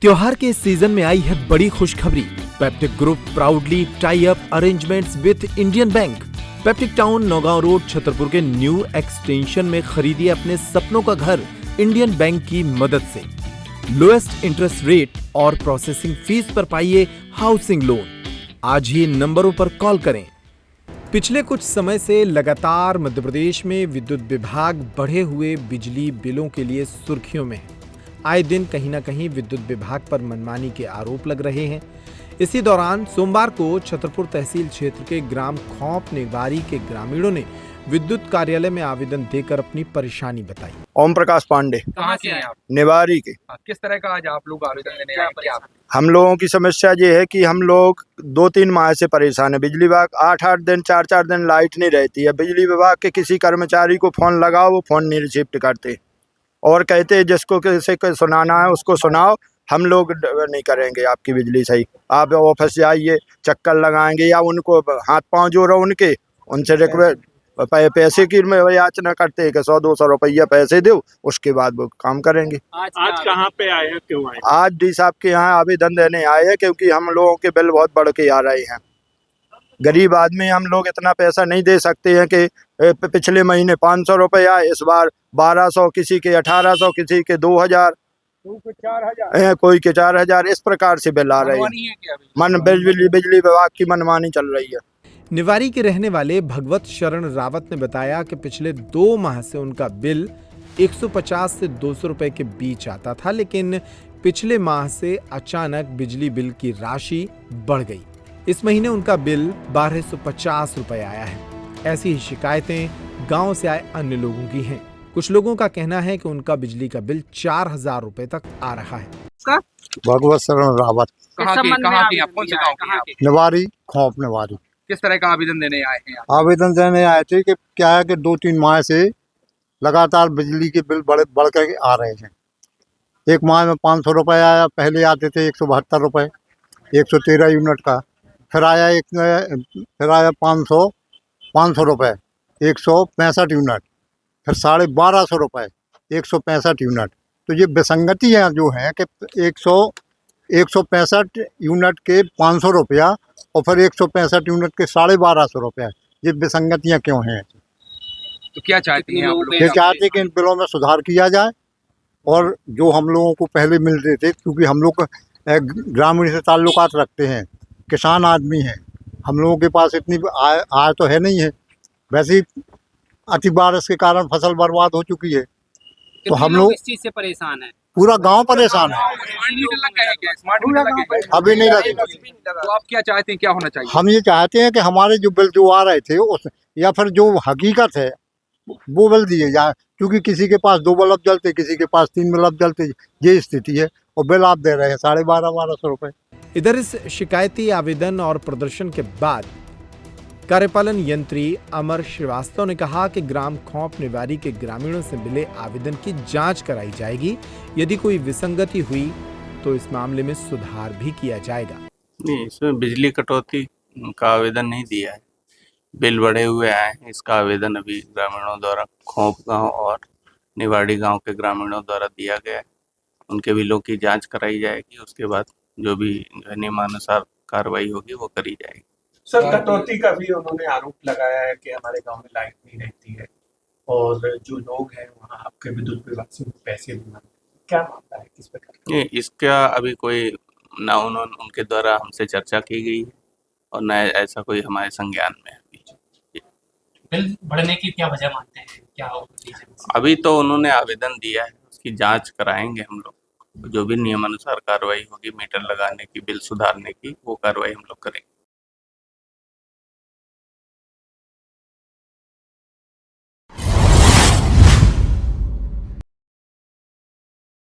त्योहार के इस सीजन में आई है बड़ी खुशखबरी। Peptic group proudly tie up arrangements with Indian bank. Peptic town Naugaon road Chhatarpur के न्यू एक्सटेंशन में खरीदिए अपने सपनों का घर इंडियन बैंक की मदद से। लोएस्ट इंटरेस्ट रेट और प्रोसेसिंग फीस पर पाइए हाउसिंग लोन। आज ही नंबरों पर कॉल करें। पिछले कुछ समय से लगातार मध्य प्रदेश में विद्युत विभाग बढ़े हुए बिजली बिलों के लिए सुर्खियों में है। आए दिन कहीं न कहीं विद्युत विभाग पर मनमानी के आरोप लग रहे हैं। इसी दौरान सोमवार को छतरपुर तहसील क्षेत्र के ग्राम खौप निवारी के ग्रामीणों ने विद्युत कार्यालय में आवेदन देकर अपनी परेशानी बताई। ओम प्रकाश पांडे। कहाँ से हैं आप? निवारी के। किस तरह का आज आप लोग आवेदन देने आए? क्या हम लोगों की समस्या ये है कि हम लोग 2-3 माह से परेशान है। बिजली विभाग 8-8 दिन 4-4 दिन लाइट नहीं रहती है। बिजली विभाग के किसी कर्मचारी को फोन लगाओ, वो फोन नहीं रिसीव करते और कहते हैं जिसको किसी को सुनाना है उसको सुनाओ, हम लोग नहीं करेंगे आपकी बिजली सही। आप ऑफिस जाइए, चक्कर लगाएंगे या उनको हाथ पांव जोड़ो, उनसे रिक्वेस्ट पैसे की याचना करते हैं कि 100-200 रुपया पैसे दो, उसके बाद वो काम करेंगे। आज कहाँ पे आए हैं, क्यों आए? आज डी साहब के यहाँ आवेदन देने आए हैं क्योंकि हम लोगों के बिल बहुत बढ़ के आ रहे हैं। गरीब आदमी हम लोग इतना पैसा नहीं दे सकते हैं कि पिछले महीने 500 रुपया, इस बार 1200, किसी के 1800, किसी के 2000, कोई के 4000, इस प्रकार से बिल आ रहे हैं। बिजली विभाग की मनमानी चल रही है। निवारी के रहने वाले भगवत शरण रावत ने बताया कि पिछले 2 माह से उनका बिल 150 से 200 रुपए के बीच आता था, लेकिन पिछले माह से अचानक बिजली बिल की राशि बढ़ गई। इस महीने उनका बिल 1250 रुपए आया है। ऐसी ही शिकायतें गांव से आए अन्य लोगों की हैं। कुछ लोगों का कहना है कि उनका बिजली का बिल 4000 रुपए तक आ रहा है। भगवत शरण रावत। कहाँ के आप? कौन से गाँव के आप? निवारी, खौप निवारी। किस तरह का आवेदन देने आए हैं? आवेदन देने आए थे कि क्या है कि 2-3 माह से लगातार बिजली के बिल बढ़ कर आ रहे हैं। एक माह में 500 रुपये आया, पहले आते थे 172 रुपये 113 यूनिट का, फिर आया 500 रुपये 165 यूनिट, फिर 1250 रुपये 165 यूनिट। तो ये विसंगतियाँ जो हैं कि 165 यूनिट के 500 रुपया और फिर 165 यूनिट के 1250 रुपया, ये विसंगतियाँ क्यों हैं? तो क्या चाहते हैं आप लोग? ये चाहते हैं कि इन बिलों में सुधार किया जाए और जो हम लोगों को पहले मिल रहे थे, क्योंकि हम लोग ग्रामीण से ताल्लुकात रखते हैं, किसान आदमी हैं, हम लोगों के पास इतनी आय तो है नहीं है। वैसे ही अति बारिश के कारण फसल बर्बाद हो चुकी है, तो हम लोग इस चीज से परेशान है। पूरा गांव परेशान है। स्मार्ट मीटर लग गया है क्या? स्मार्ट मीटर लग गया है? अभी नहीं लगे। तो आप क्या चाहते हैं, क्या होना चाहिए? हम ये चाहते हैं कि हमारे जो बिल जो आ रहे थे उस या फिर जो हकीकत है वो बिल दिए जाए, क्योंकि किसी के पास 2 बल्ब जलते, किसी के पास 3 बल्ब जलते, ये स्थिति है और बिल आप दे रहे हैं 1250 रुपये। इधर इस शिकायती आवेदन और प्रदर्शन के बाद कार्यपालन यंत्री अमर श्रीवास्तव ने कहा कि ग्राम खौप निवारी के ग्रामीणों से मिले आवेदन की जांच कराई जाएगी। यदि कोई विसंगति हुई तो इस मामले में सुधार भी किया जाएगा। नहीं, इसमें बिजली कटौती का आवेदन नहीं दिया है। बिल बढ़े हुए आए हैं, इसका आवेदन अभी ग्रामीणों द्वारा खौप गांव और निवाड़ी गांव के ग्रामीणों द्वारा दिया गया है। उनके बिलों की जांच कराई जाएगी, उसके बाद जो भी नियमानुसार कार्रवाई होगी वो करी जाएगी। सर, कटौती का भी उन्होंने आरोप लगाया है कि हमारे गांव में लाइट नहीं रहती है और जो लोग हैं वहाँ आपके विद्युत विभाग से पैसे देना, क्या मामला है, किस प्रकार? ये इसका अभी कोई ना उनके द्वारा हमसे चर्चा की गई है और न ऐसा कोई हमारे संज्ञान में है। बिल बढ़ने की क्या वजह मानते हैं, क्या अभी तो उन्होंने आवेदन दिया है, उसकी जांच कराएंगे हम लोग। जो भी नियमानुसार कार्रवाई होगी मीटर लगाने की, बिल सुधारने की, वो कार्रवाई हम लोग करेंगे।